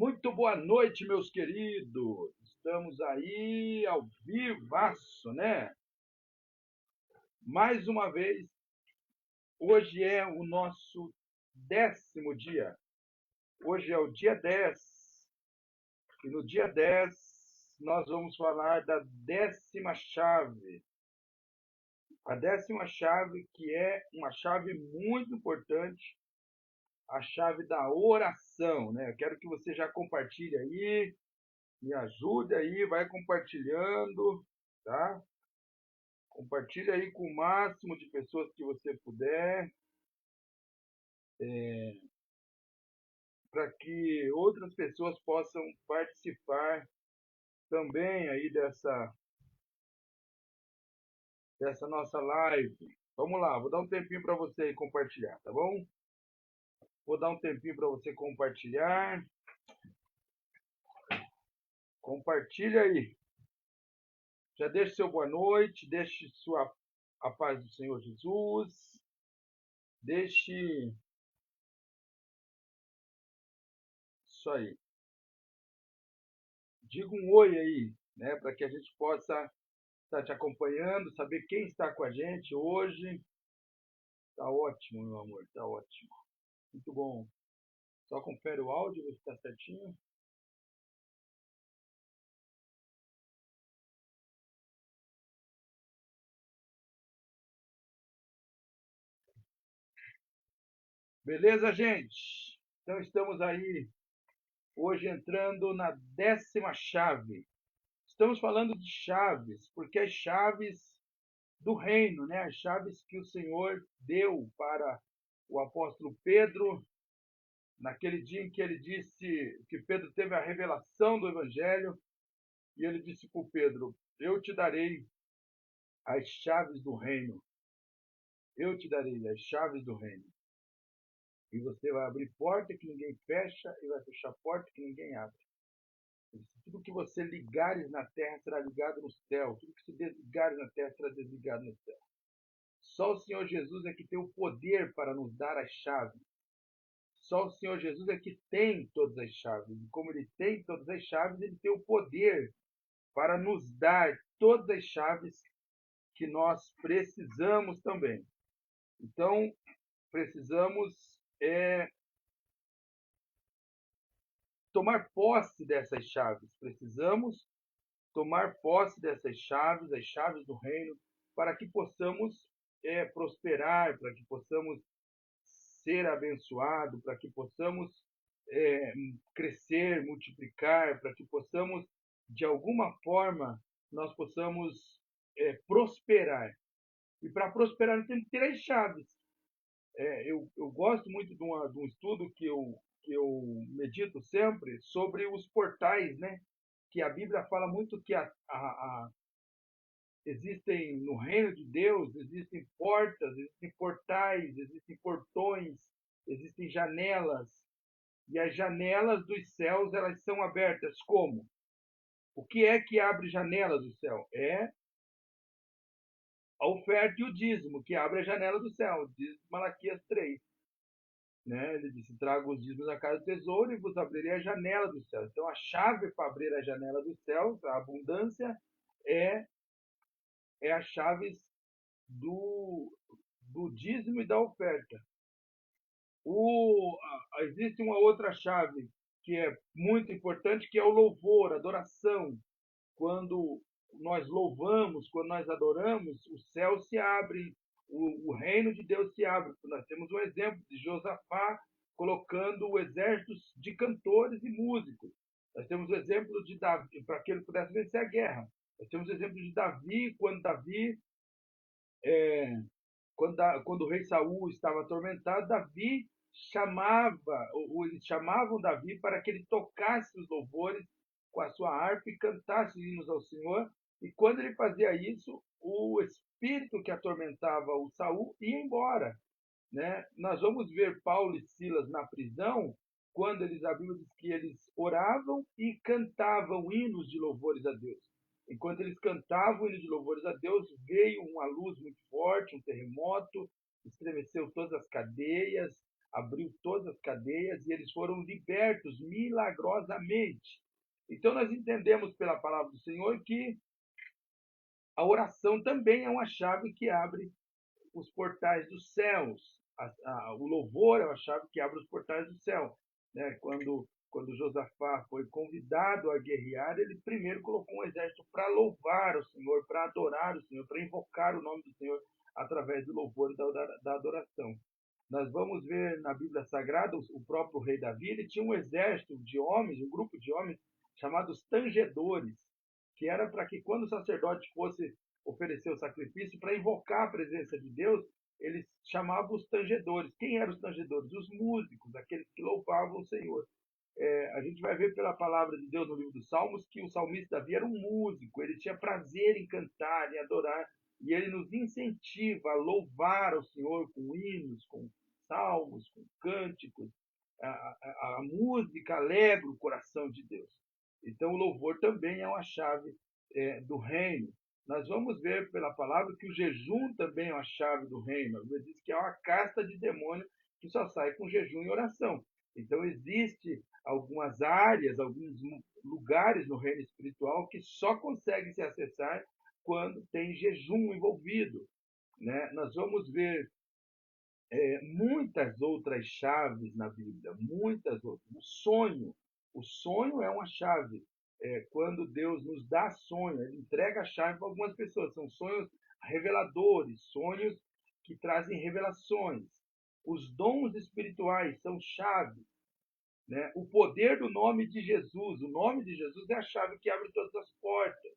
Muito boa noite, meus queridos. Estamos aí ao vivaço, né? Mais uma vez, hoje é o nosso 10º dia. Hoje é o dia 10. E no dia 10 nós vamos falar da 10ª chave. A 10ª chave, que é uma chave muito importante, a chave da oração, né? Eu quero que você já compartilhe aí, me ajude aí, vai compartilhando, tá? Compartilhe aí com o máximo de pessoas que você puder, para que outras pessoas possam participar também aí dessa nossa live. Vamos lá, vou dar um tempinho para você aí compartilhar, tá bom? Vou dar um tempinho para você compartilhar. Compartilha aí. Já deixe seu boa noite, deixe a paz do Senhor Jesus, deixe isso aí. Diga um oi aí, né, para que a gente possa estar te acompanhando, saber quem está com a gente hoje. Tá ótimo, meu amor, tá ótimo. Muito bom. Só confere o áudio, ver se está certinho. Beleza, gente? Então estamos aí hoje entrando na 10ª chave. Estamos falando de chaves, porque as chaves do reino, né? As chaves que o Senhor deu para o apóstolo Pedro, naquele dia em que ele disse que Pedro teve a revelação do Evangelho, e ele disse para o Pedro: Eu te darei as chaves do reino. Eu te darei as chaves do reino. E você vai abrir porta que ninguém fecha e vai fechar porta que ninguém abre. Tudo que você ligares na terra será ligado no céu. Tudo que se desligares na terra será desligado no céu. Só o Senhor Jesus é que tem o poder para nos dar as chaves. Só o Senhor Jesus é que tem todas as chaves. E como ele tem todas as chaves, ele tem o poder para nos dar todas as chaves que nós precisamos também. Então, precisamos tomar posse dessas chaves. Precisamos tomar posse dessas chaves, as chaves do reino, para que possamos prosperar, para que possamos ser abençoados, para que possamos crescer, multiplicar, para que possamos, de alguma forma, nós possamos prosperar. E para prosperar, nós temos que ter as chaves. Eu gosto muito de um estudo que eu medito sempre sobre os portais, né? Que a Bíblia fala muito que existem no reino de Deus, existem portas, existem portais, existem portões, existem janelas. E as janelas dos céus, elas são abertas como? O que é que abre janelas do céu? É a oferta e o dízimo, que abre a janela do céu, diz Malaquias 3. Né? Ele disse: trago os dízimos à casa do tesouro e vos abrirei a janela do céu. Então, a chave para abrir a janela do céu, a abundância, é, é a chave do dízimo e da oferta. Existe uma outra chave que é muito importante, que é o louvor, a adoração. Quando nós louvamos, quando nós adoramos, o céu se abre, o reino de Deus se abre. Nós temos um exemplo de Josafá colocando o exército de cantores e músicos. Nós temos o exemplo de Davi, para que ele pudesse vencer a guerra. Nós temos o exemplo de Davi, quando o rei Saul estava atormentado, Davi eles chamavam Davi para que ele tocasse os louvores com a sua harpa e cantasse hinos ao Senhor. E quando ele fazia isso, o espírito que atormentava o Saul ia embora, né? Nós vamos ver Paulo e Silas na prisão, quando a Bíblia diz que eles oravam e cantavam hinos de louvores a Deus. Enquanto eles cantavam hinos de louvores a Deus, veio uma luz muito forte, um terremoto, estremeceu todas as cadeias, abriu todas as cadeias e eles foram libertos milagrosamente. Então, nós entendemos pela palavra do Senhor que a oração também é uma chave que abre os portais dos céus. O louvor é uma chave que abre os portais do céu. Né? Quando Josafá foi convidado a guerrear, ele primeiro colocou um exército para louvar o Senhor, para adorar o Senhor, para invocar o nome do Senhor através do louvor e da adoração. Nós vamos ver na Bíblia Sagrada o próprio rei Davi, ele tinha um exército de homens, um grupo de homens chamados tangedores, que era para que quando o sacerdote fosse oferecer o sacrifício, para invocar a presença de Deus, eles chamavam os tangedores. Quem eram os tangedores? Os músicos, aqueles que louvavam o Senhor. A gente vai ver pela palavra de Deus no livro dos Salmos que o salmista Davi era um músico, ele tinha prazer em cantar, em adorar, e ele nos incentiva a louvar ao Senhor com hinos, com salmos, com cânticos. A música alegra o coração de Deus. Então, o louvor também é uma chave do reino. Nós vamos ver pela palavra que o jejum também é uma chave do reino. A Bíblia diz que é uma casta de demônio que só sai com jejum e oração. Então, existe algumas áreas, alguns lugares no reino espiritual que só conseguem se acessar quando tem jejum envolvido. Né? Nós vamos ver muitas outras chaves na Bíblia, muitas outras. O sonho é uma chave. Quando Deus nos dá sonho, Ele entrega a chave para algumas pessoas. São sonhos reveladores, sonhos que trazem revelações. Os dons espirituais são chaves. Né? O poder do nome de Jesus. O nome de Jesus é a chave que abre todas as portas.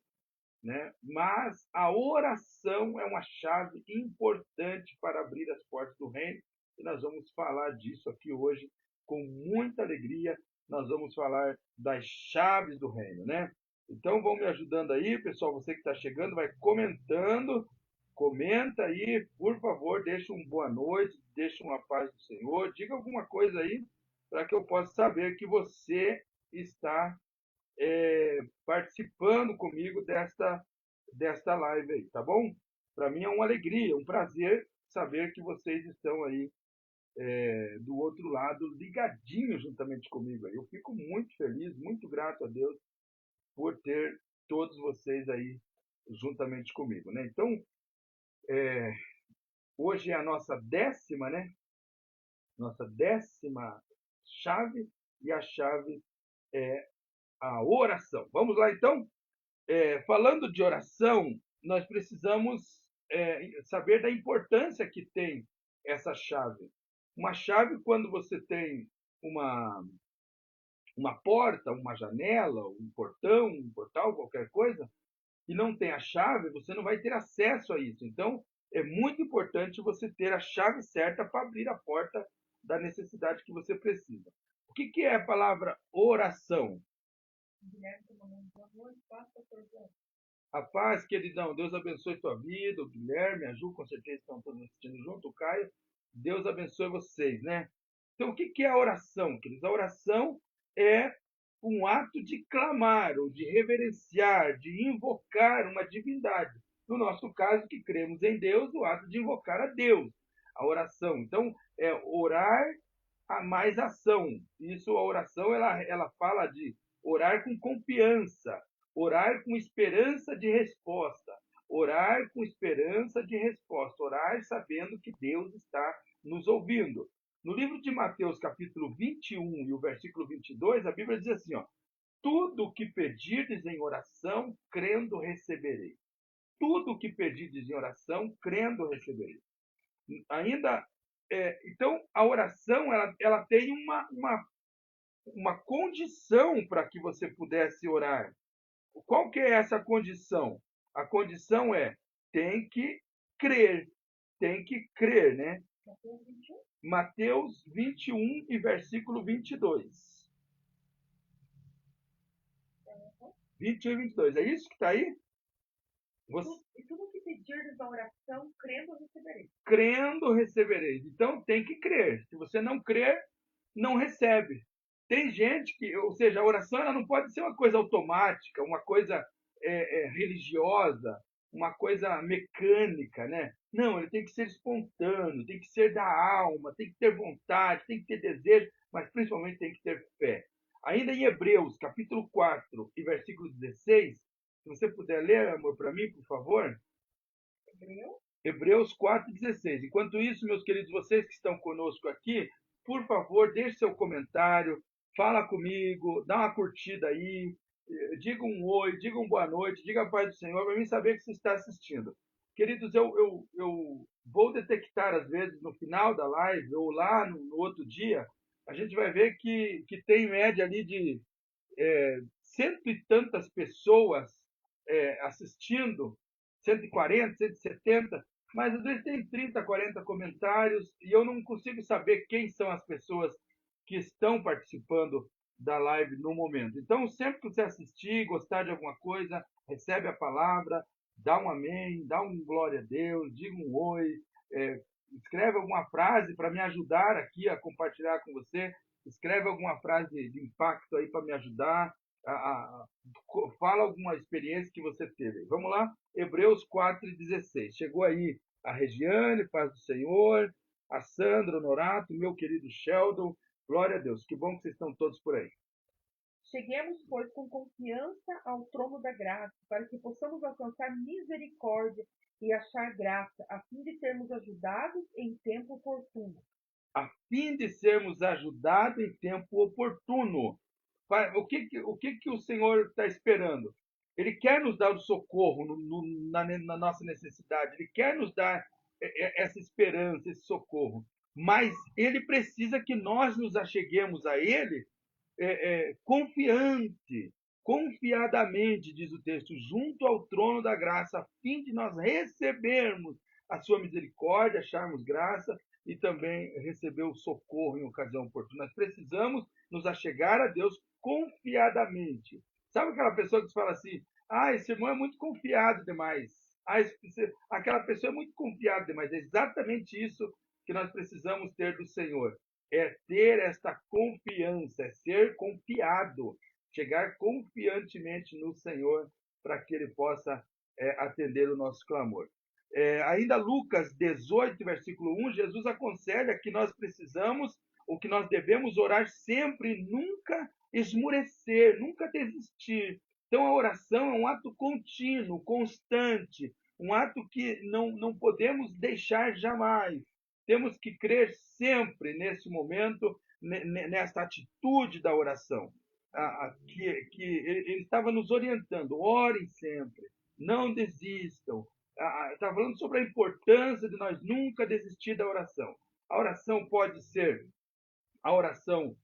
Né? Mas a oração é uma chave importante para abrir as portas do reino. E nós vamos falar disso aqui hoje com muita alegria. Nós vamos falar das chaves do reino, né? Então, vão me ajudando aí, pessoal. Você que está chegando, vai comentando. Comenta aí, por favor, deixa uma boa noite, deixa uma paz do Senhor. Diga alguma coisa aí para que eu possa saber que você está participando comigo desta live aí, tá bom? Para mim é uma alegria, um prazer saber que vocês estão aí do outro lado, ligadinhos juntamente comigo. Eu fico muito feliz, muito grato a Deus por ter todos vocês aí juntamente comigo, né? Então, hoje é a nossa 10ª, né? Nossa 10ª chave, e a chave é a oração. Vamos lá, então? Falando de oração, nós precisamos saber da importância que tem essa chave. Uma chave, quando você tem uma porta, uma janela, um portão, um portal, qualquer coisa, e não tem a chave, você não vai ter acesso a isso. Então, é muito importante você ter a chave certa para abrir a porta da necessidade que você precisa. O que é a palavra oração? A paz, queridão. Deus abençoe tua vida. O Guilherme, a Ju, com certeza estão todos assistindo junto. O Caio. Deus abençoe vocês, né? Então, o que é a oração, queridos? A oração é um ato de clamar, ou de reverenciar, de invocar uma divindade. No nosso caso, que cremos em Deus, o ato de invocar a Deus. A oração. Então, é orar a mais ação. Isso, a oração, ela fala de orar com confiança, orar com esperança de resposta, orar com esperança de resposta, orar sabendo que Deus está nos ouvindo. No livro de Mateus, capítulo 21 e o versículo 22, a Bíblia diz assim, ó: tudo o que pedirdes em oração, crendo recebereis. Tudo o que pedirdes em oração, crendo recebereis. Ainda, então, a oração ela tem uma condição para que você pudesse orar. Qual que é essa condição? A condição tem que crer. Tem que crer, né? Mateus 21 e versículo 22. 21 e 22. É isso que está aí? E tudo que pedirdes na oração, crendo, recebereis. Crendo, recebereis. Então, tem que crer. Se você não crer, não recebe. Tem gente que, ou seja, a oração ela não pode ser uma coisa automática, uma coisa religiosa, uma coisa mecânica, né? Não, ele tem que ser espontâneo, tem que ser da alma, tem que ter vontade, tem que ter desejo, mas principalmente tem que ter fé. Ainda em Hebreus, capítulo 4 e versículo 16, se você puder ler, amor, para mim, por favor. Hebreu? Hebreus 4,16. Enquanto isso, meus queridos, vocês que estão conosco aqui, por favor, deixe seu comentário, fala comigo, dá uma curtida aí, diga um oi, diga um boa noite, diga a paz do Senhor, para mim saber que você está assistindo. Queridos, eu vou detectar, às vezes, no final da live ou lá no outro dia, a gente vai ver que tem média ali de cento e tantas pessoas assistindo, 140, 170, mas às vezes tem 30, 40 comentários e eu não consigo saber quem são as pessoas que estão participando da live no momento. Então, sempre que você assistir, gostar de alguma coisa, recebe a palavra, dá um amém, dá um glória a Deus, diga um oi, escreve alguma frase para me ajudar aqui a compartilhar com você, escreve alguma frase de impacto aí para me ajudar, fala alguma experiência que você teve. Vamos lá? Hebreus 4,16. Chegou aí a Regiane, paz do Senhor, a Sandra Honorato, meu querido Sheldon. Glória a Deus. Que bom que vocês estão todos por aí. Cheguemos, pois, com confiança ao trono da graça, para que possamos alcançar misericórdia e achar graça, a fim de sermos ajudados em tempo oportuno. A fim de sermos ajudados em tempo oportuno. O que o Senhor está esperando? Ele quer nos dar o socorro na nossa necessidade, ele quer nos dar essa esperança, esse socorro, mas ele precisa que nós nos acheguemos a ele confiante, confiadamente, diz o texto, junto ao trono da graça, a fim de nós recebermos a sua misericórdia, acharmos graça e também receber o socorro em ocasião oportuna. Nós precisamos nos achegar a Deus confiadamente. Sabe aquela pessoa que fala assim, esse irmão é muito confiado demais. Aquela pessoa é muito confiada demais. É exatamente isso que nós precisamos ter do Senhor. É ter esta confiança, é ser confiado, chegar confiantemente no Senhor para que Ele possa atender o nosso clamor. Ainda Lucas 18, versículo 1, Jesus aconselha que nós precisamos, ou que nós devemos orar sempre, nunca esmurecer, nunca desistir. Então a oração é um ato contínuo, constante, um ato que não podemos deixar jamais. Temos que crer sempre nesse momento, nessa atitude da oração, que ele estava nos orientando. Orem sempre, não desistam. Está falando sobre a importância de nós nunca desistir da oração. A oração pode ser a oração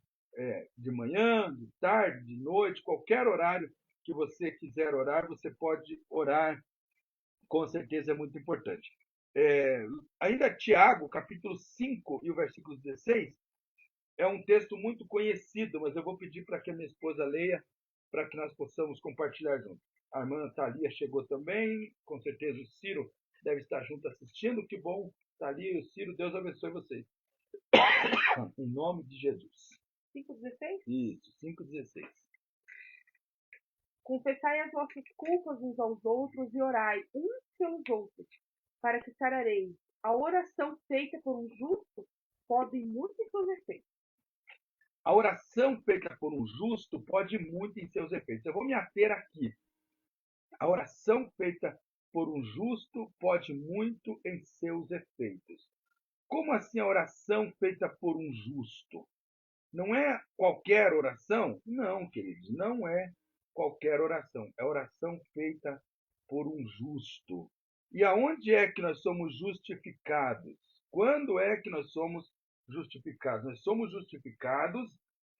de manhã, de tarde, de noite, qualquer horário que você quiser orar, você pode orar, com certeza é muito importante. Ainda Tiago, capítulo 5 e o versículo 16, é um texto muito conhecido, mas eu vou pedir para que a minha esposa leia, para que nós possamos compartilhar juntos. A irmã Thalia chegou também, com certeza o Ciro deve estar junto assistindo. Que bom, Thalia e o Ciro, Deus abençoe vocês. Em nome de Jesus. 5,16? Isso, 5,16. Confessai as vossas culpas uns aos outros e orai uns pelos outros, para que sarareis. A oração feita por um justo pode muito em seus efeitos. A oração feita por um justo pode muito em seus efeitos. Eu vou me ater aqui. A oração feita por um justo pode muito em seus efeitos. Como assim a oração feita por um justo? Não é qualquer oração? Não, queridos, não é qualquer oração. É oração feita por um justo. E aonde é que nós somos justificados? Quando é que nós somos justificados? Nós somos justificados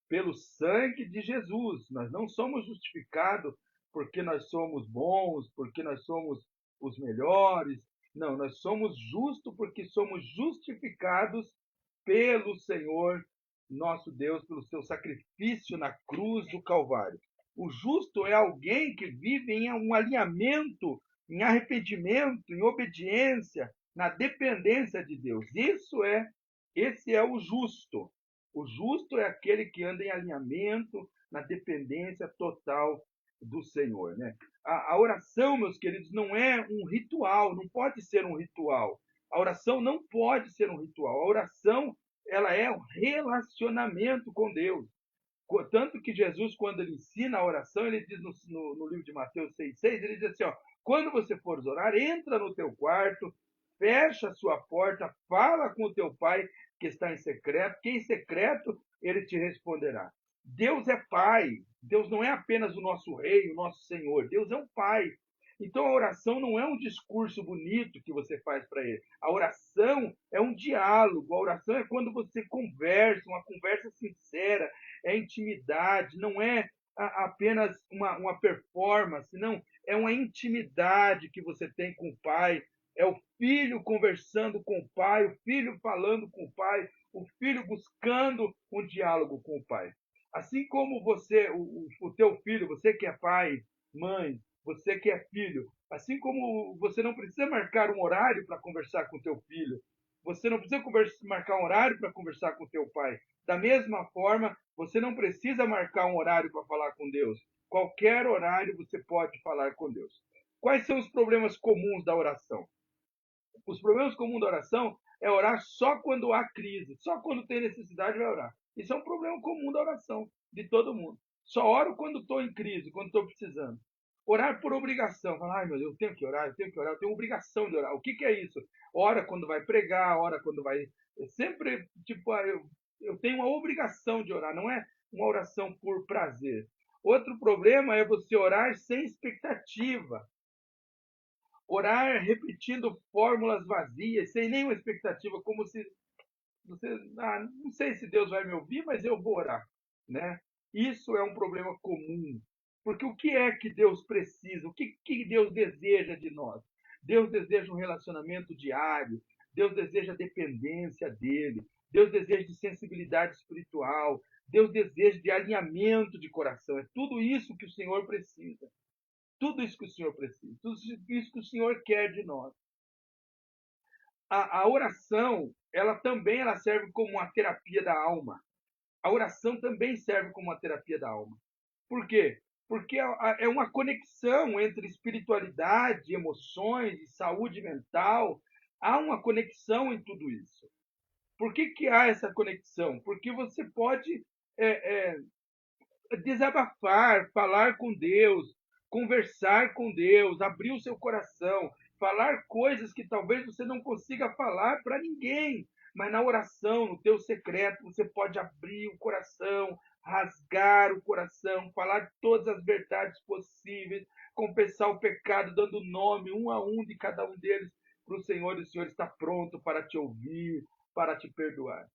pelo sangue de Jesus. Nós não somos justificados porque nós somos bons, porque nós somos os melhores. Não, nós somos justos porque somos justificados pelo Senhor nosso Deus, pelo seu sacrifício na cruz do Calvário. O justo é alguém que vive em um alinhamento, em arrependimento, em obediência, na dependência de Deus. Esse é o justo. O justo é aquele que anda em alinhamento, na dependência total do Senhor, né? A oração, meus queridos, não é um ritual, não pode ser um ritual. A oração não pode ser um ritual. A oração, ela é um relacionamento com Deus. Tanto que Jesus, quando ele ensina a oração, ele diz no livro de Mateus 6,6, ele diz assim, ó, quando você for orar, entra no teu quarto, fecha a sua porta, fala com o teu pai que está em secreto, que em secreto ele te responderá. Deus é pai, Deus não é apenas o nosso rei, o nosso Senhor, Deus é um pai. Então a oração não é um discurso bonito que você faz para ele. A oração é um diálogo, a oração é quando você conversa, uma conversa sincera, é intimidade, não é apenas uma performance, não, é uma intimidade que você tem com o pai, é o filho conversando com o pai, o filho falando com o pai, o filho buscando um diálogo com o pai. Assim como você, o teu filho, você que é pai, mãe, você que é filho, assim como você não precisa marcar um horário para conversar com o teu filho, você não precisa marcar um horário para conversar com o teu pai. Da mesma forma, você não precisa marcar um horário para falar com Deus. Qualquer horário você pode falar com Deus. Quais são os problemas comuns da oração? Os problemas comuns da oração é orar só quando há crise, só quando tem necessidade vai orar. Isso é um problema comum da oração, de todo mundo. Só oro quando estou em crise, quando estou precisando. Orar por obrigação. Falar, ai meu Deus, eu tenho que orar, eu tenho que orar, eu tenho obrigação de orar. O que é isso? Ora quando vai pregar, ora quando vai. Sempre, tipo, eu tenho uma obrigação de orar, não é uma oração por prazer. Outro problema é você orar sem expectativa. Orar repetindo fórmulas vazias, sem nenhuma expectativa, como se você, não sei se Deus vai me ouvir, mas eu vou orar, né? Isso é um problema comum, porque o que é que Deus precisa? O que Deus deseja de nós? Deus deseja um relacionamento diário, Deus deseja dependência dele, Deus deseja de sensibilidade espiritual, Deus deseja de alinhamento de coração. É tudo isso que o Senhor precisa. Tudo isso que o Senhor precisa, tudo isso que o Senhor quer de nós. A oração, ela serve como uma terapia da alma. A oração também serve como uma terapia da alma. Por quê? Porque é uma conexão entre espiritualidade, emoções e saúde mental. Há uma conexão em tudo isso. Por que há essa conexão? Porque você pode é, desabafar, falar com Deus, conversar com Deus, abrir o seu coração, falar coisas que talvez você não consiga falar para ninguém, mas na oração, no teu secreto, você pode abrir o coração, rasgar o coração, falar de todas as verdades possíveis, confessar o pecado, dando nome um a um de cada um deles para o Senhor, e o Senhor está pronto para te ouvir, para te perdoar.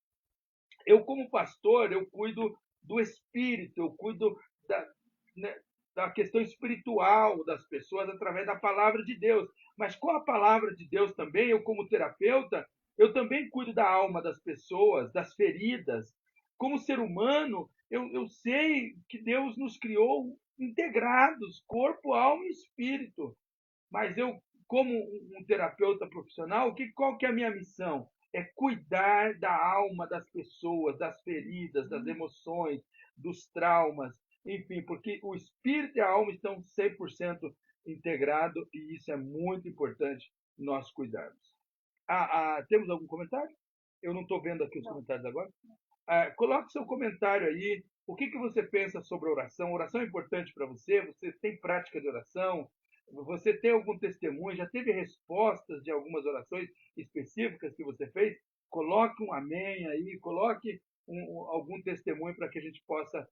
Eu, como pastor, eu cuido do espírito, eu cuido da, né, da questão espiritual das pessoas através da palavra de Deus. Mas com a palavra de Deus também, eu, como terapeuta, eu também cuido da alma das pessoas, das feridas. Como ser humano, eu sei que Deus nos criou integrados, corpo, alma e espírito. Mas eu, como um terapeuta profissional, qual que é a minha missão? É cuidar da alma das pessoas, das feridas, das emoções, dos traumas, enfim, porque o espírito e a alma estão 100% integrados e isso é muito importante nós cuidarmos. Temos algum comentário? Eu não estou vendo aqui os comentários agora. Coloque seu comentário aí. O que você pensa sobre a oração? Oração é importante para você? Você tem prática de oração? Você tem algum testemunho? Já teve respostas de algumas orações específicas que você fez? Coloque um amém aí, coloque algum testemunho para que a gente possa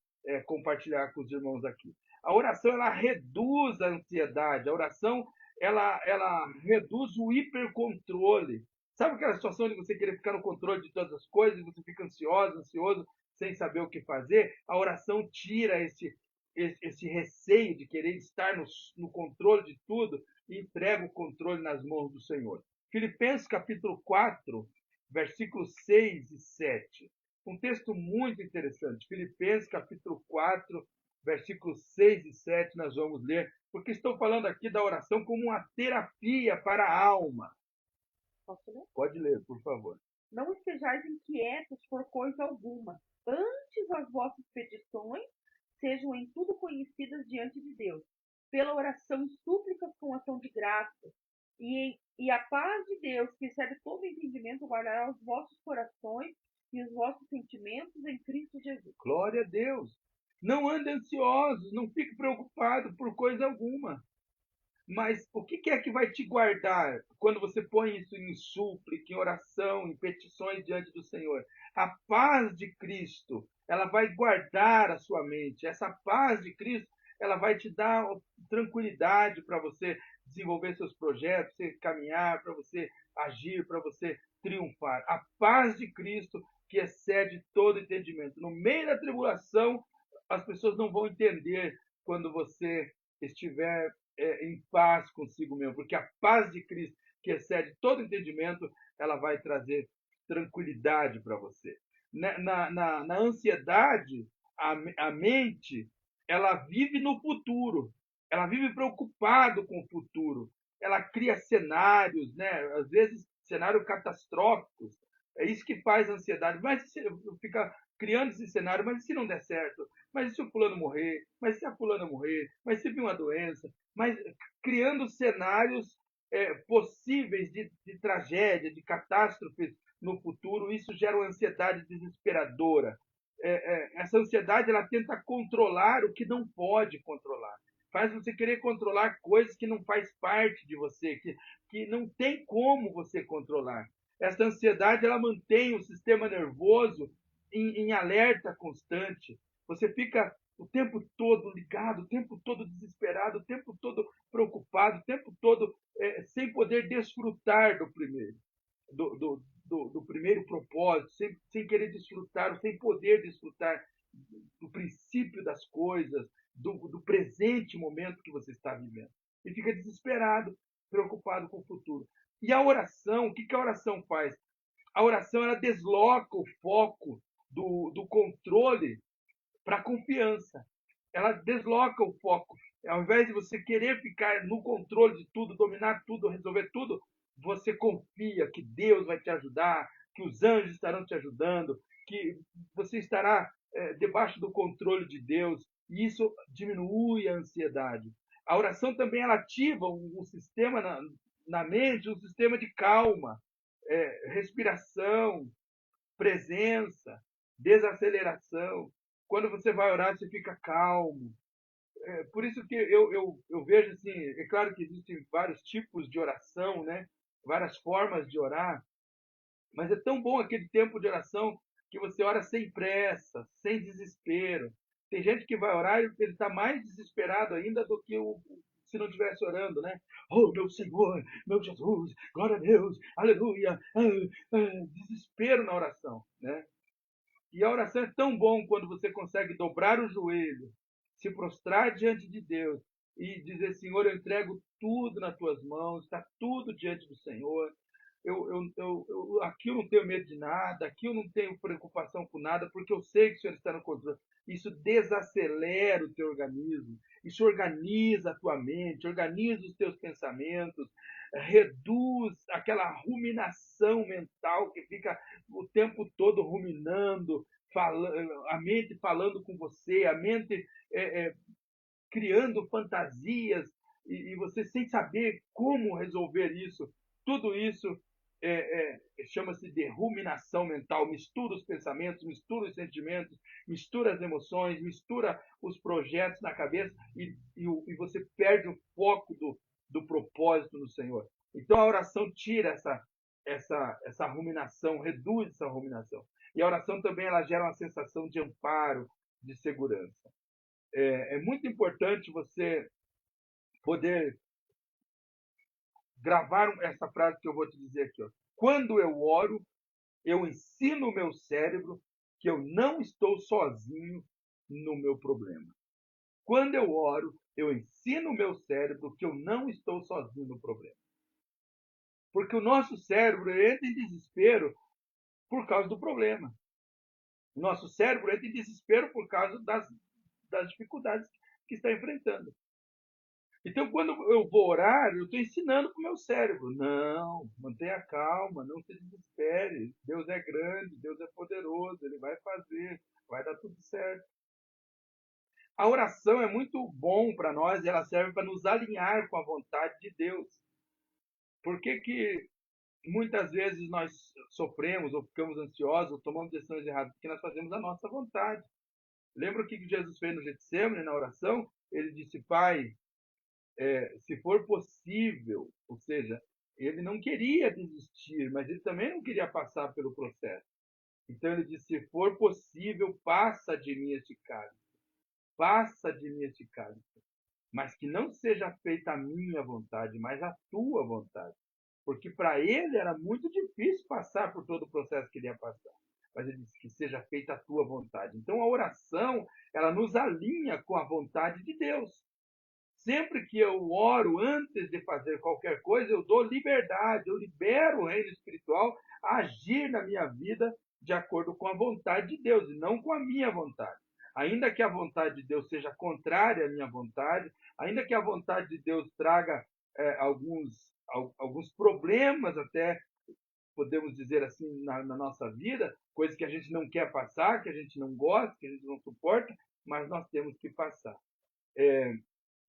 compartilhar com os irmãos aqui. A oração, ela reduz a ansiedade. A oração, ela reduz o hipercontrole. Sabe aquela situação de você querer ficar no controle de todas as coisas, você fica ansioso, sem saber o que fazer? A oração tira esse receio de querer estar no controle de tudo e entrega o controle nas mãos do Senhor. Filipenses capítulo 4, versículos 6 e 7. Um texto muito interessante. Filipenses capítulo 4, versículos 6 e 7, nós vamos ler, porque estou falando aqui da oração como uma terapia para a alma. Posso ler? Pode ler, por favor. Não estejais inquietos por coisa alguma. Antes as vossas petições sejam em tudo conhecidas diante de Deus, pela oração e súplicas com ação de graça. E a paz de Deus, que excede todo entendimento, guardará os vossos corações e os vossos sentimentos em Cristo Jesus. Glória a Deus. Não ande ansiosos, não fique preocupado por coisa alguma. Mas o que é que vai te guardar quando você põe isso em súplica, em oração, em petições diante do Senhor? A paz de Cristo, ela vai guardar a sua mente. Essa paz de Cristo, ela vai te dar tranquilidade para você desenvolver seus projetos, você caminhar, para você agir, para você triunfar. A paz de Cristo que excede todo entendimento. No meio da tribulação, as pessoas não vão entender quando você estiver em paz consigo mesmo, porque a paz de Cristo, que excede todo entendimento, ela vai trazer tranquilidade para você. Na ansiedade, a mente, ela vive no futuro, ela vive preocupado com o futuro, ela cria cenários, né? Às vezes cenários catastróficos. É isso que faz a ansiedade. Mas fica criando esse cenário, mas e se não der certo? Mas e se o fulano morrer? Mas e se a fulana morrer? Mas se vir uma doença? Mas criando cenários possíveis de tragédia, de catástrofes no futuro, isso gera uma ansiedade desesperadora. Essa ansiedade ela tenta controlar o que não pode controlar. Faz você querer controlar coisas que não faz parte de você, que não tem como você controlar. Essa ansiedade ela mantém o sistema nervoso em alerta constante. Você fica o tempo todo ligado, o tempo todo desesperado, o tempo todo preocupado, o tempo todo sem poder desfrutar do primeiro, do primeiro propósito, sem querer desfrutar, sem poder desfrutar do princípio das coisas, do presente momento que você está vivendo. E fica desesperado, preocupado com o futuro. E a oração, o que a oração faz? A oração ela desloca o foco do controle para a confiança. Ela desloca o foco. Ao invés de você querer ficar no controle de tudo, dominar tudo, resolver tudo, você confia que Deus vai te ajudar, que os anjos estarão te ajudando, que você estará debaixo do controle de Deus. E isso diminui a ansiedade. A oração também ela ativa um sistema na mente, um sistema de calma, respiração, presença, desaceleração. Quando você vai orar, você fica calmo. Por isso que eu vejo assim, é claro que existem vários tipos de oração, né? Várias formas de orar, mas é tão bom aquele tempo de oração que você ora sem pressa, sem desespero. Tem gente que vai orar e ele está mais desesperado ainda do que se não estivesse orando, né? Oh, meu Senhor, meu Jesus, glória a Deus, aleluia. Desespero na oração, né? E a oração é tão bom quando você consegue dobrar o joelho, se prostrar diante de Deus e dizer: Senhor, eu entrego tudo nas tuas mãos, está tudo diante do Senhor. Aqui eu não tenho medo de nada, aqui eu não tenho preocupação com nada, porque eu sei que o Senhor está no controle. Isso desacelera o teu organismo, isso organiza a tua mente, organiza os teus pensamentos, reduz aquela ruminação mental que fica o tempo todo ruminando, a mente falando com você, a mente criando fantasias e você sem saber como resolver isso. Tudo isso chama-se de ruminação mental. Mistura os pensamentos, mistura os sentimentos, mistura as emoções, mistura os projetos na cabeça e você perde o foco do propósito no Senhor. Então a oração tira essa ruminação, reduz essa ruminação. E a oração também ela gera uma sensação de amparo, de segurança. É muito importante você poder gravar essa frase que eu vou te dizer aqui. Ó. Quando eu oro, eu ensino o meu cérebro que eu não estou sozinho no meu problema. Quando eu oro, eu ensino o meu cérebro que eu não estou sozinho no problema. Porque o nosso cérebro entra em desespero por causa do problema. O nosso cérebro entra em desespero por causa das dificuldades que está enfrentando. Então, quando eu vou orar, eu estou ensinando para o meu cérebro. Não, mantenha calma, não se desespere. Deus é grande, Deus é poderoso, Ele vai fazer, vai dar tudo certo. A oração é muito bom para nós, ela serve para nos alinhar com a vontade de Deus. Por que que muitas vezes nós sofremos ou ficamos ansiosos ou tomamos decisões erradas? Porque nós fazemos a nossa vontade. Lembra o que Jesus fez no Getsemane, na oração? Ele disse, Pai, se for possível, ou seja, ele não queria desistir, mas ele também não queria passar pelo processo. Então ele disse, se for possível, passa de mim este cálice. Passa de mim este cálice. Mas que não seja feita a minha vontade, mas a tua vontade. Porque para ele era muito difícil passar por todo o processo que ele ia passar. Mas ele disse que seja feita a tua vontade. Então a oração, ela nos alinha com a vontade de Deus. Sempre que eu oro antes de fazer qualquer coisa, eu dou liberdade, eu libero o reino espiritual a agir na minha vida de acordo com a vontade de Deus e não com a minha vontade. Ainda que a vontade de Deus seja contrária à minha vontade, ainda que a vontade de Deus traga alguns problemas, até podemos dizer assim, na nossa vida, coisas que a gente não quer passar, que a gente não gosta, que a gente não suporta, mas nós temos que passar.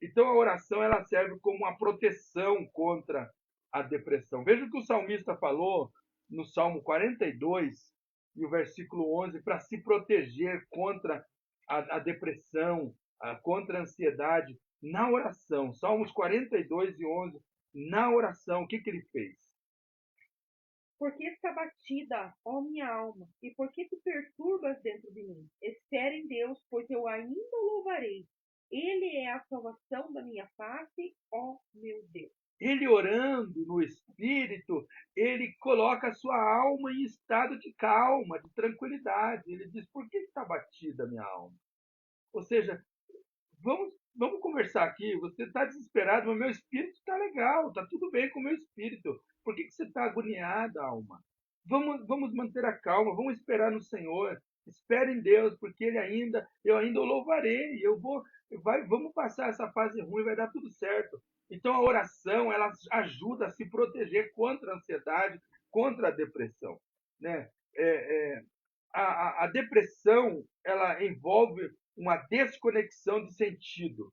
Então a oração ela serve como uma proteção contra a depressão. Veja o que o salmista falou no Salmo 42 e o versículo 11 para se proteger contra a depressão, contra a ansiedade na oração. Salmos 42 e 11, na oração, o que ele fez? Porque está batida, ó minha alma, e por que te perturbas dentro de mim? Espera em Deus, pois eu ainda o louvarei. Ele é a salvação da minha face, ó meu Deus. Ele orando no Espírito, ele coloca a sua alma em estado de calma, de tranquilidade. Ele diz, por que está batida a minha alma? Ou seja, vamos conversar aqui. Você está desesperado, mas meu espírito está legal, está tudo bem com o meu espírito. Por que você está agoniada, alma? Vamos manter a calma, vamos esperar no Senhor. Espere em Deus, porque eu ainda o louvarei. Vamos passar essa fase ruim, vai dar tudo certo. Então a oração, ela ajuda a se proteger contra a ansiedade, contra a depressão, né? A depressão, ela envolve uma desconexão de sentido,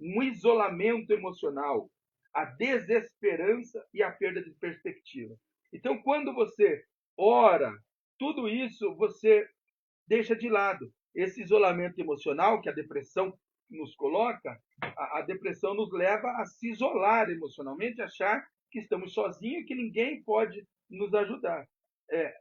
um isolamento emocional, a desesperança e a perda de perspectiva. Então, quando você ora, tudo isso você deixa de lado. Esse isolamento emocional que a depressão nos coloca, a depressão nos leva a se isolar emocionalmente, achar que estamos sozinhos e que ninguém pode nos ajudar.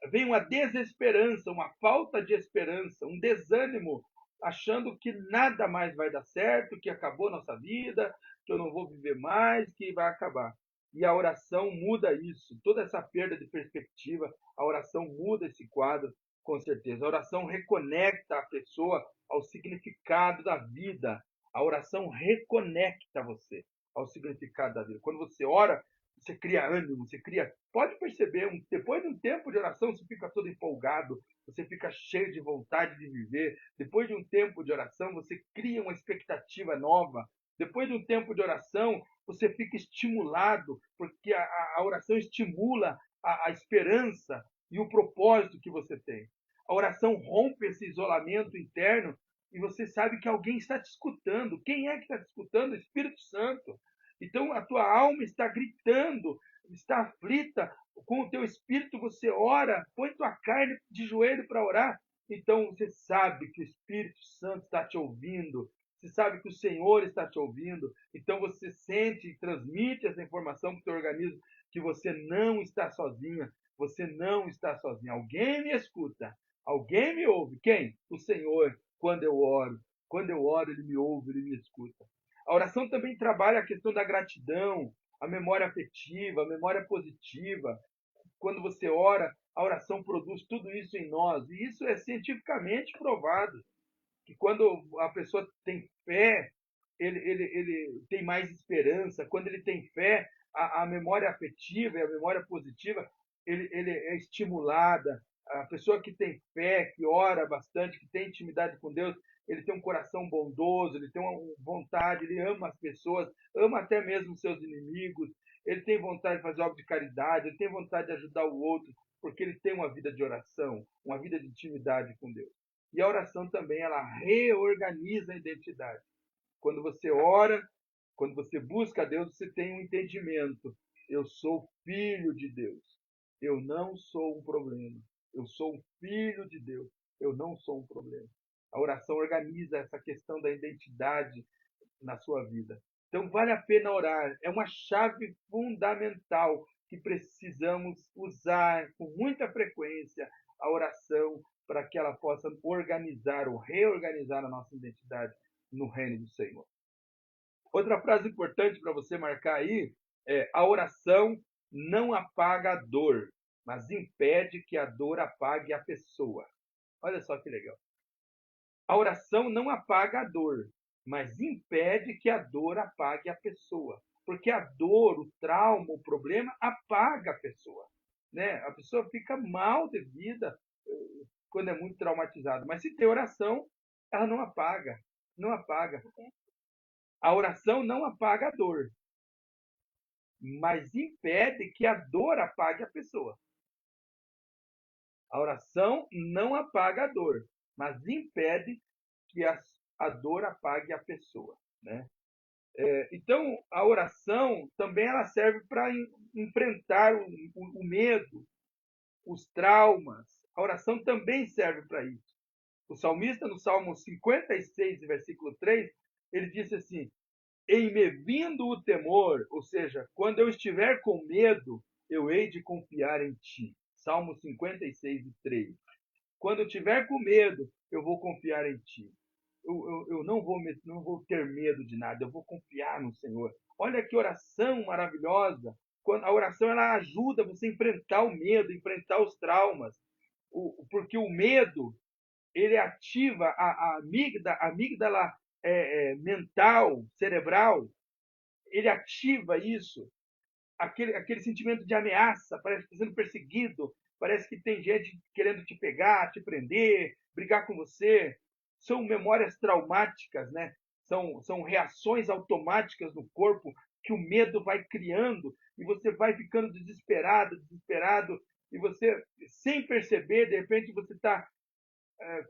Vem uma desesperança, uma falta de esperança, um desânimo, achando que nada mais vai dar certo, que acabou nossa vida, que eu não vou viver mais, que vai acabar. E a oração muda isso, toda essa perda de perspectiva, a oração muda esse quadro, com certeza. A oração reconecta a pessoa ao significado da vida. A oração reconecta você ao significado da vida. Quando você ora, você cria ânimo, você cria. Pode perceber, depois de um tempo de oração, você fica todo empolgado, você fica cheio de vontade de viver. Depois de um tempo de oração, você cria uma expectativa nova. Depois de um tempo de oração, você fica estimulado, porque a oração estimula a esperança e o propósito que você tem. A oração rompe esse isolamento interno e você sabe que alguém está te escutando. Quem é que está te escutando? O Espírito Santo. Então a tua alma está gritando, está aflita, com o teu espírito você ora, põe tua carne de joelho para orar. Então você sabe que o Espírito Santo está te ouvindo, você sabe que o Senhor está te ouvindo, então você sente e transmite essa informação para o teu organismo que você não está sozinha, você não está sozinha. Alguém me escuta, alguém me ouve. Quem? O Senhor, quando eu oro. Quando eu oro, Ele me ouve, Ele me escuta. A oração também trabalha a questão da gratidão, a memória afetiva, a memória positiva. Quando você ora, a oração produz tudo isso em nós. E isso é cientificamente provado, que quando a pessoa tem fé, ele tem mais esperança. Quando ele tem fé, a memória afetiva e a memória positiva, ele é estimulada. A pessoa que tem fé, que ora bastante, que tem intimidade com Deus, ele tem um coração bondoso, ele tem uma vontade, ele ama as pessoas, ama até mesmo os seus inimigos, ele tem vontade de fazer obra de caridade, ele tem vontade de ajudar o outro, porque ele tem uma vida de oração, uma vida de intimidade com Deus. E a oração também, ela reorganiza a identidade. Quando você ora, quando você busca a Deus, você tem um entendimento. Eu sou filho de Deus. Eu não sou um problema. Eu sou um filho de Deus. Eu não sou um problema. A oração organiza essa questão da identidade na sua vida. Então, vale a pena orar. É uma chave fundamental que precisamos usar com muita frequência a oração para que ela possa organizar ou reorganizar a nossa identidade no reino do Senhor. Outra frase importante para você marcar aí é: a oração não apaga a dor, mas impede que a dor apague a pessoa. Olha só que legal. A oração não apaga a dor, mas impede que a dor apague a pessoa. Porque a dor, o trauma, o problema apaga a pessoa. Né? A pessoa fica mal de vida quando é muito traumatizada. Mas se tem oração, ela não apaga. Não apaga. A oração não apaga a dor, mas impede que a dor apague a pessoa. A oração não apaga a dor, mas impede que a dor apague a pessoa. Né? Então, a oração também ela serve para enfrentar o medo, os traumas. A oração também serve para isso. O salmista, no Salmo 56, versículo 3, ele disse assim: em me vindo o temor, ou seja, quando eu estiver com medo, eu hei de confiar em ti. Salmo 56, 3. Quando eu estiver com medo, eu vou confiar em ti. Eu não vou ter medo de nada, eu vou confiar no Senhor. Olha que oração maravilhosa. Quando a oração ela ajuda você a enfrentar o medo, enfrentar os traumas. Porque o medo, ele ativa a amígdala mental, cerebral, ele ativa isso, aquele sentimento de ameaça, parece que está sendo perseguido, parece que tem gente querendo te pegar, te prender, brigar com você. São memórias traumáticas, né? São reações automáticas no corpo que o medo vai criando e você vai ficando desesperado, desesperado, e você, sem perceber, de repente você está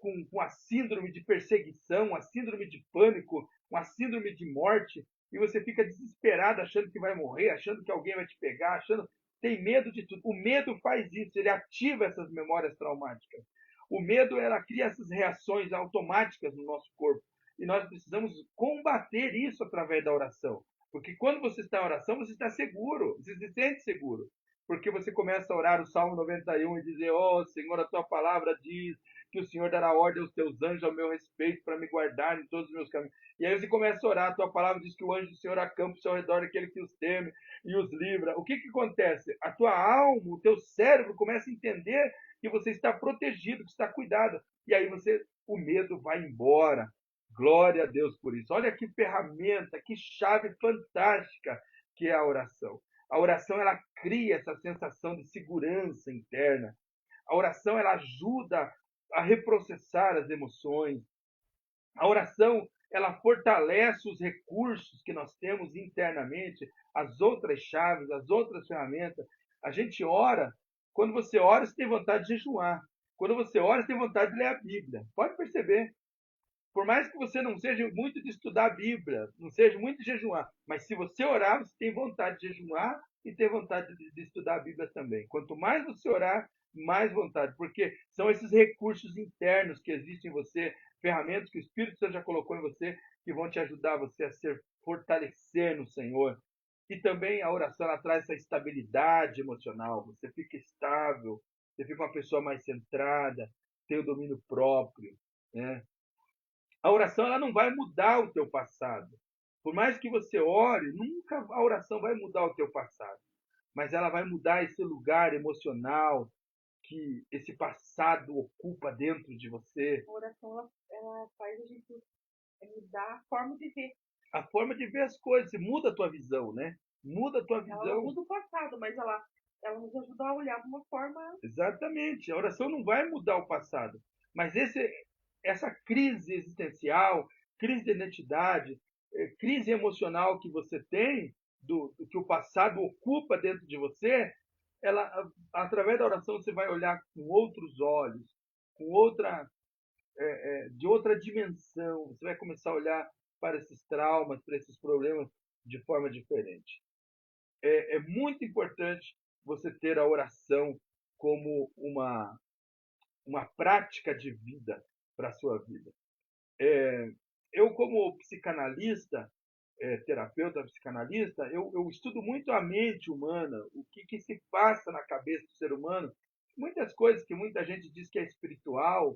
com a síndrome de perseguição, a síndrome de pânico, uma síndrome de morte, e você fica desesperado achando que vai morrer, achando que alguém vai te pegar, achando tem medo de tudo. O medo faz isso, ele ativa essas memórias traumáticas. O medo ela cria essas reações automáticas no nosso corpo. E nós precisamos combater isso através da oração. Porque quando você está em oração, você está seguro, você se sente seguro. Porque você começa a orar o Salmo 91 e dizer: ó, Senhor, a tua palavra diz que o Senhor dará ordem aos teus anjos ao meu respeito para me guardar em todos os meus caminhos. E aí você começa a orar, a tua palavra diz que o anjo do Senhor acampa ao redor daquele que os teme e os livra. O que acontece? A tua alma, o teu cérebro começa a entender que você está protegido, que está cuidado. E aí o medo vai embora. Glória a Deus por isso. Olha que ferramenta, que chave fantástica que é a oração. A oração ela cria essa sensação de segurança interna. A oração ela ajuda a reprocessar as emoções. A oração ela fortalece os recursos que nós temos internamente, as outras chaves, as outras ferramentas. A gente ora, quando você ora, você tem vontade de jejuar. Quando você ora, você tem vontade de ler a Bíblia. Pode perceber. Por mais que você não seja muito de estudar a Bíblia, não seja muito de jejuar, mas se você orar, você tem vontade de jejuar e tem vontade de estudar a Bíblia também. Quanto mais você orar, mais vontade, porque são esses recursos internos que existem em você, ferramentas que o Espírito Santo já colocou em você, que vão te ajudar você a se fortalecer no Senhor. E também a oração ela traz essa estabilidade emocional, você fica estável, você fica uma pessoa mais centrada, tem o domínio próprio, né? A oração ela não vai mudar o teu passado. Por mais que você ore, nunca a oração vai mudar o teu passado. Mas ela vai mudar esse lugar emocional que esse passado ocupa dentro de você. A oração ela faz a gente mudar a forma de ver. A forma de ver as coisas, muda a tua visão, né? Muda a tua visão. Ela não muda o passado, mas ela nos ajuda a olhar de uma forma. Exatamente. A oração não vai mudar o passado. Mas essa crise existencial, crise de identidade, crise emocional que você tem, do que o passado ocupa dentro de você, ela, através da oração você vai olhar com outros olhos, com outra de outra dimensão. Você vai começar a olhar para esses traumas, para esses problemas de forma diferente. É muito importante você ter a oração como uma prática de vida para a sua vida. Eu, como psicanalista, terapeuta psicanalista, eu estudo muito a mente humana, o que se passa na cabeça do ser humano. Muitas coisas que muita gente diz que é espiritual,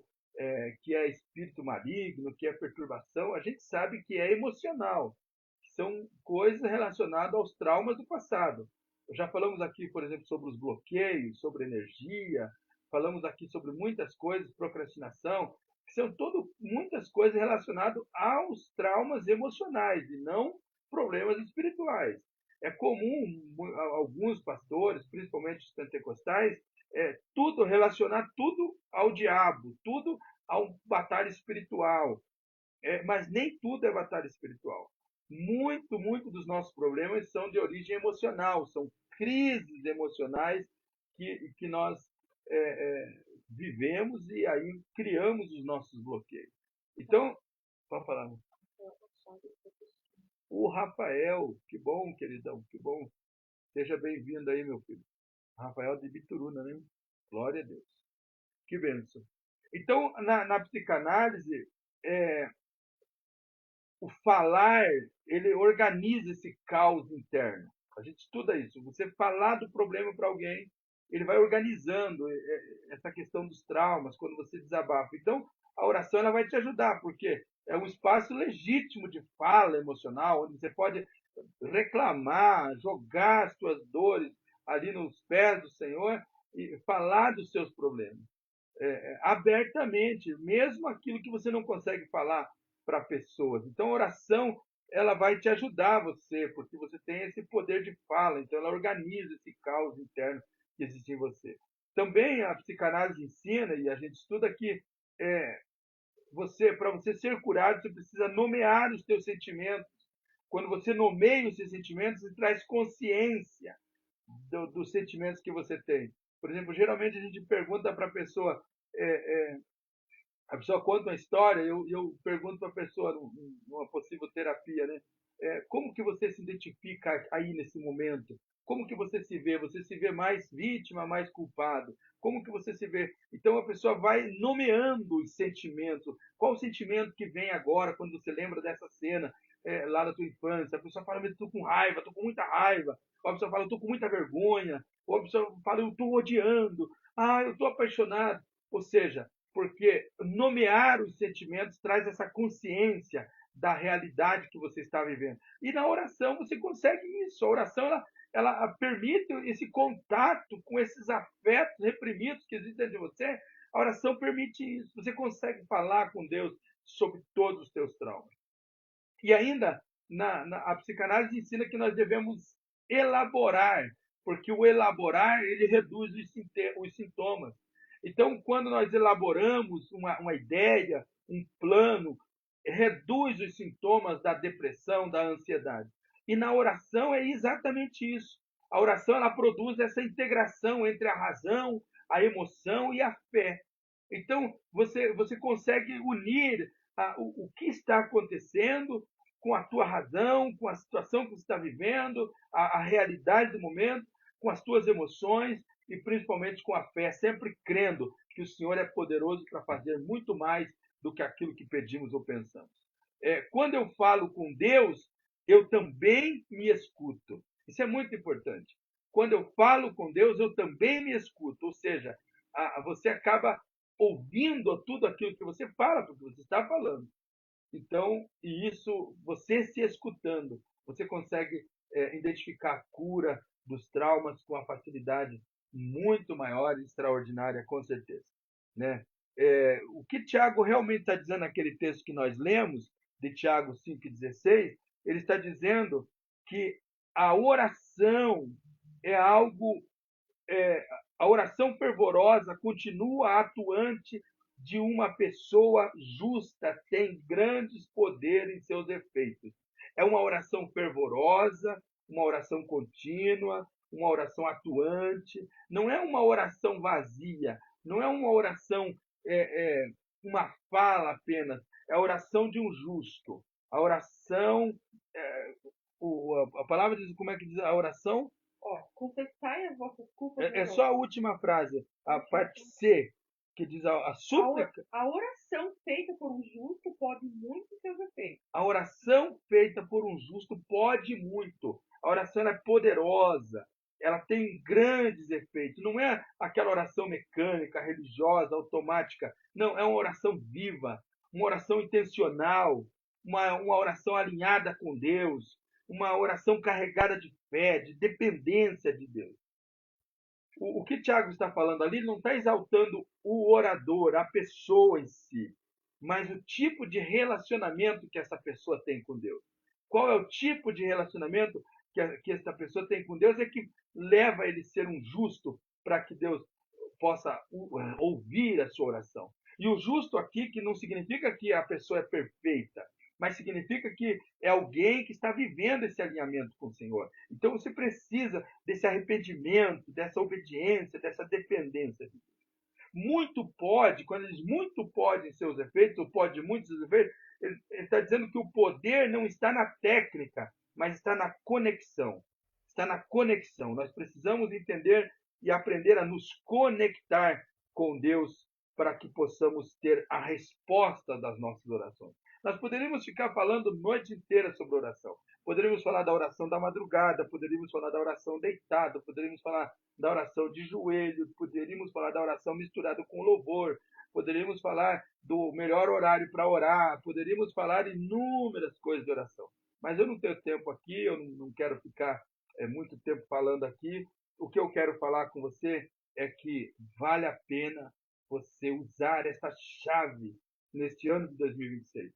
que é espírito maligno, que é perturbação, a gente sabe que é emocional, que são coisas relacionadas aos traumas do passado. Já falamos aqui, por exemplo, sobre os bloqueios, sobre energia, falamos aqui sobre muitas coisas, procrastinação, que são muitas coisas relacionadas aos traumas emocionais e não problemas espirituais. É comum alguns pastores, principalmente os pentecostais, tudo relacionar tudo ao diabo, tudo a uma batalha espiritual. Mas nem tudo é batalha espiritual. Muito dos nossos problemas são de origem emocional, são crises emocionais que nós é, é, vivemos e aí criamos os nossos bloqueios. Então, pode falar. O Rafael, que bom, queridão, que bom. Seja bem-vindo aí, meu filho. Rafael de Bituruna, né? Glória a Deus. Que bênção. Então, na psicanálise, é, o falar, ele organiza esse caos interno. A gente estuda isso. Você falar do problema para alguém, ele vai organizando essa questão dos traumas, quando você desabafa. Então, a oração ela vai te ajudar, porque é um espaço legítimo de fala emocional, onde você pode reclamar, jogar as suas dores ali nos pés do Senhor e falar dos seus problemas abertamente, mesmo aquilo que você não consegue falar para pessoas. Então, a oração ela vai te ajudar você, porque você tem esse poder de fala, então ela organiza esse caos interno que existe em você. Também a psicanálise ensina, e a gente estuda que para você ser curado, você precisa nomear os seus sentimentos. Quando você nomeia os seus sentimentos, você traz consciência dos sentimentos que você tem. Por exemplo, geralmente a gente pergunta para a pessoa conta uma história, eu pergunto para a pessoa, numa possível terapia, né? Como que você se identifica aí nesse momento? Como que você se vê? Você se vê mais vítima, mais culpado? Como que você se vê? Então a pessoa vai nomeando os sentimentos. Qual o sentimento que vem agora quando você lembra dessa cena lá na tua infância? A pessoa fala, eu estou com raiva, estou com muita raiva. Ou a pessoa fala, eu estou com muita vergonha. Ou a pessoa fala, eu estou odiando. Ah, eu estou apaixonado. Ou seja, porque nomear os sentimentos traz essa consciência da realidade que você está vivendo. E na oração você consegue isso. A oração ela permite esse contato com esses afetos reprimidos que existem dentro de você. A oração permite isso. Você consegue falar com Deus sobre todos os teus traumas. E ainda, a psicanálise ensina que nós devemos elaborar, porque o elaborar ele reduz os sintomas. Então, quando nós elaboramos uma ideia, um plano, reduz os sintomas da depressão, da ansiedade. E na oração é exatamente isso. A oração ela produz essa integração entre a razão, a emoção e a fé. Então, você consegue unir o que está acontecendo com a tua razão, com a situação que você está vivendo, a realidade do momento, com as tuas emoções e principalmente com a fé, sempre crendo que o Senhor é poderoso para fazer muito mais do que aquilo que pedimos ou pensamos. Quando eu falo com Deus, eu também me escuto. Isso é muito importante. Quando eu falo com Deus, eu também me escuto. Ou seja, você acaba ouvindo tudo aquilo que você fala, porque você está falando. Então, e isso, você se escutando, você consegue identificar a cura dos traumas com uma facilidade muito maior e extraordinária, com certeza. Né? O que Tiago realmente está dizendo naquele texto que nós lemos, de Tiago 5,16, ele está dizendo que a oração é algo a oração fervorosa continua atuante de uma pessoa justa, tem grandes poderes em seus efeitos. É uma oração fervorosa, uma oração contínua, uma oração atuante, não é uma oração vazia, não é uma oração uma fala apenas, é a oração de um justo. A oração, é, a palavra diz, como é que diz a oração? Ó, confessai as vossas culpas É uns só aos a última frase, a outros. parte C, que diz a súplica. A oração feita por um justo pode muito seus efeitos. A oração feita por um justo pode muito. A oração é poderosa, ela tem grandes efeitos. Não é aquela oração mecânica, religiosa, automática. Não, é uma oração viva, uma oração intencional, uma oração alinhada com Deus, uma oração carregada de fé, de dependência de Deus. O que Tiago está falando ali não está exaltando o orador, a pessoa em si, mas o tipo de relacionamento que essa pessoa tem com Deus. Qual é o tipo de relacionamento que essa pessoa tem com Deus é que leva ele a ser um justo para que Deus possa ouvir a sua oração. E o justo aqui que não significa que a pessoa é perfeita, mas significa que é alguém que está vivendo esse alinhamento com o Senhor. Então você precisa desse arrependimento, dessa obediência, dessa dependência. Muito pode, quando ele diz muito pode em seus efeitos, ou pode muito em seus efeitos, ele está dizendo que o poder não está na técnica, mas está na conexão. Está na conexão. Nós precisamos entender e aprender a nos conectar com Deus para que possamos ter a resposta das nossas orações. Nós poderíamos ficar falando noite inteira sobre oração. Poderíamos falar da oração da madrugada, poderíamos falar da oração deitado, poderíamos falar da oração de joelhos, poderíamos falar da oração misturada com louvor, poderíamos falar do melhor horário para orar, poderíamos falar inúmeras coisas de oração. Mas eu não tenho tempo aqui, eu não quero ficar muito tempo falando aqui. O que eu quero falar com você é que vale a pena você usar essa chave neste ano de 2026.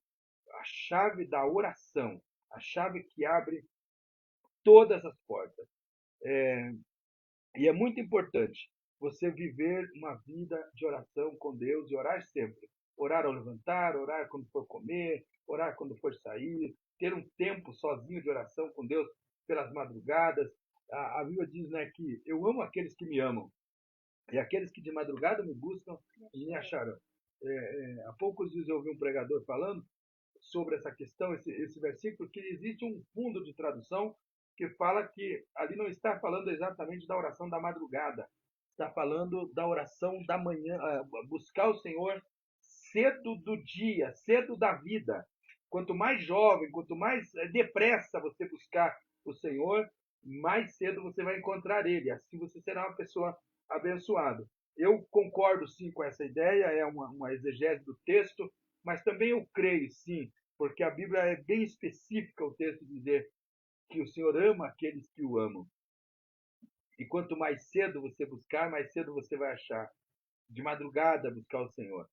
A chave da oração, a chave que abre todas as portas. E é muito importante você viver uma vida de oração com Deus e orar sempre. Orar ao levantar, orar quando for comer, orar quando for sair, ter um tempo sozinho de oração com Deus pelas madrugadas. A Bíblia diz, né, que eu amo aqueles que me amam e aqueles que de madrugada me buscam me acharão. Há poucos dias eu ouvi um pregador falando sobre essa questão, esse versículo, que existe um fundo de tradução que fala que ali não está falando exatamente da oração da madrugada, está falando da oração da manhã, buscar o Senhor cedo do dia, cedo da vida. Quanto mais jovem, quanto mais depressa você buscar o Senhor, mais cedo você vai encontrar Ele. Assim você será uma pessoa abençoada. Eu concordo sim com essa ideia, é uma exegese do texto, mas também eu creio sim, porque a Bíblia é bem específica o texto dizer que o Senhor ama aqueles que o amam. E quanto mais cedo você buscar, mais cedo você vai achar. De madrugada buscar o Senhor.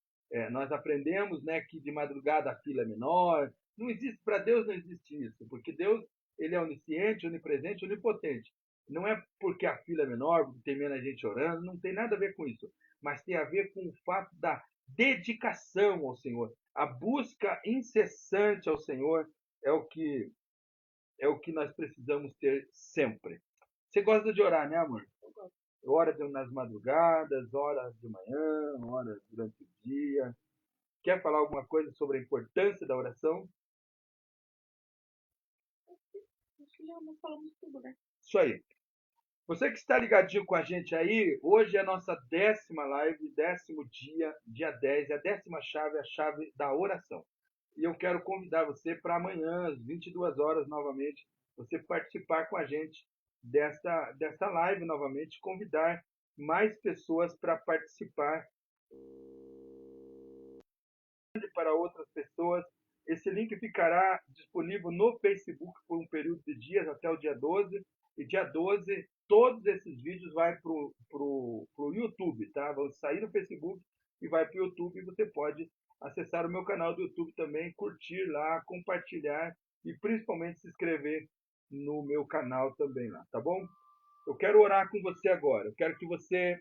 Nós aprendemos, né, que de madrugada a fila é menor. Não existe, para Deus não existe isso, porque Deus ele é onisciente, onipresente, onipotente. Não é porque a fila é menor, porque tem menos gente orando, não tem nada a ver com isso, mas tem a ver com o fato da dedicação ao Senhor. A busca incessante ao Senhor é o que nós precisamos ter sempre. Você gosta de orar, né, amor? Ora nas madrugadas, ora de manhã, ora durante o dia. Quer falar alguma coisa sobre a importância da oração? Acho que já nós falamos tudo, né? Isso aí. Você que está ligadinho com a gente aí, hoje é a nossa 10ª live, 10º dia, dia 10, é a 10ª chave, a chave da oração. E eu quero convidar você para amanhã, às 22 horas, novamente, você participar com a gente desta live novamente, convidar mais pessoas para participar para outras pessoas. Esse link ficará disponível no Facebook por um período de dias até o dia 12. E dia 12, todos esses vídeos vão para o YouTube, tá? Vão sair no Facebook e vai para o YouTube. E você pode acessar o meu canal do YouTube também, curtir lá, compartilhar e principalmente se inscrever no meu canal também lá, tá bom? Eu quero orar com você agora. Eu quero que você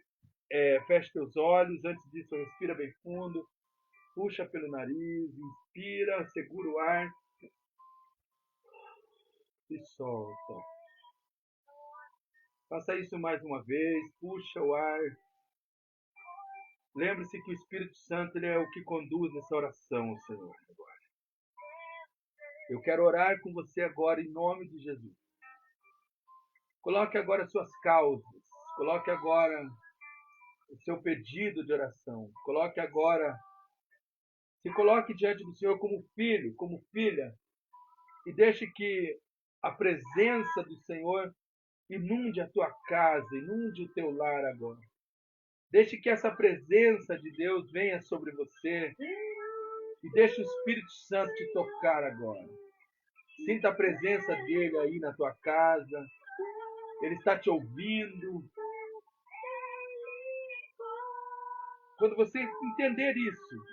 feche seus olhos. Antes disso, respira bem fundo. Puxa pelo nariz, inspira, segura o ar e solta. Faça isso mais uma vez. Puxa o ar, Lembre-se que o Espírito Santo ele é o que conduz nessa oração, Senhor. Agora. Eu quero orar com você agora em nome de Jesus. Coloque agora suas causas. Coloque agora o seu pedido de oração. Coloque agora, se coloque diante do Senhor como filho, como filha, e deixe que a presença do Senhor inunde a tua casa, inunde o teu lar agora. Deixe que essa presença de Deus venha sobre você e deixe o Espírito Santo te tocar agora. Sinta a presença dele aí na tua casa. Ele está te ouvindo. Quando você entender isso,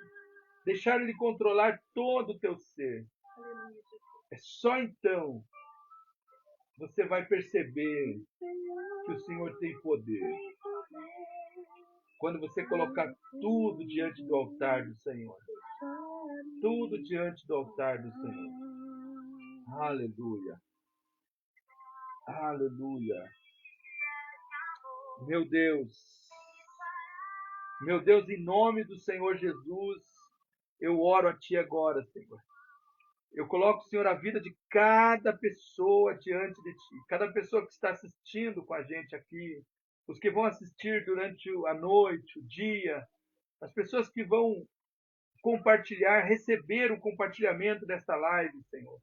deixar ele controlar todo o teu ser, é só então você vai perceber que o Senhor tem poder. Quando você colocar tudo diante do altar do Senhor. Tudo diante do altar do Senhor. Aleluia. Aleluia. Meu Deus, em nome do Senhor Jesus, eu oro a Ti agora, Senhor. Eu coloco, Senhor, a vida de cada pessoa diante de Ti. Cada pessoa que está assistindo com a gente aqui. Os que vão assistir durante a noite, o dia. As pessoas que vão compartilhar, receber o compartilhamento desta live, Senhor.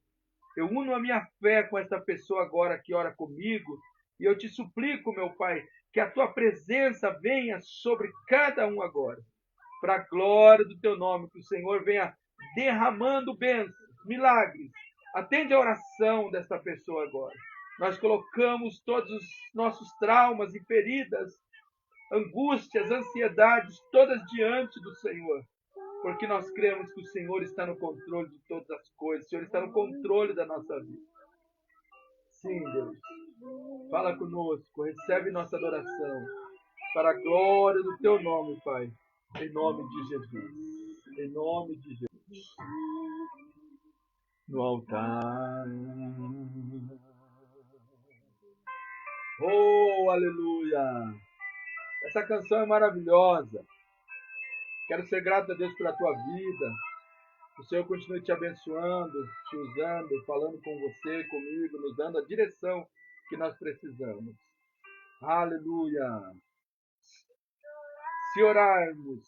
Eu uno a minha fé com essa pessoa agora que ora comigo. E eu te suplico, meu Pai, que a Tua presença venha sobre cada um agora. Para a glória do Teu nome, que o Senhor venha derramando bênçãos, milagres. Atende a oração dessa pessoa agora. Nós colocamos todos os nossos traumas e feridas, angústias, ansiedades, todas diante do Senhor. Porque nós cremos que o Senhor está no controle de todas as coisas. O Senhor está no controle da nossa vida. Sim, Deus. Fala conosco. Recebe nossa adoração. Para a glória do Teu nome, Pai. Em nome de Jesus. Em nome de Jesus. No altar. Oh, aleluia. Essa canção é maravilhosa. Quero ser grato a Deus pela tua vida. O Senhor continue te abençoando, te usando, falando com você, comigo, nos dando a direção que nós precisamos. Aleluia. Se orarmos,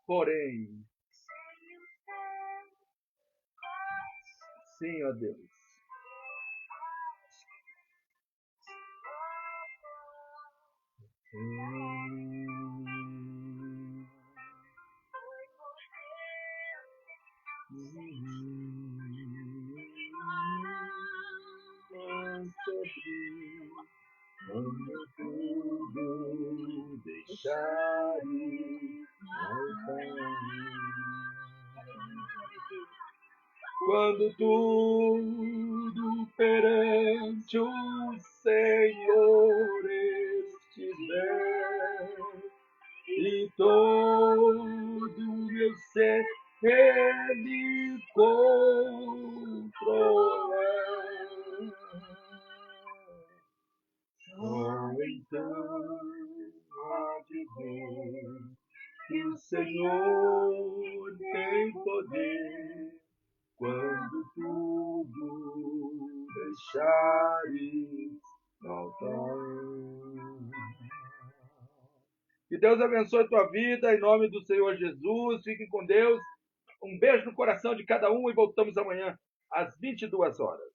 porém, sim, ó Deus. Amo tudo deixar ir quando tudo perante o Senhor estiver e todo meu ser Ele controlar. Só então há de ver que o Senhor tem poder quando tudo deixares no altar. Que Deus abençoe a tua vida em nome do Senhor Jesus. Fiquem com Deus. Um beijo no coração de cada um e voltamos amanhã às 22 horas.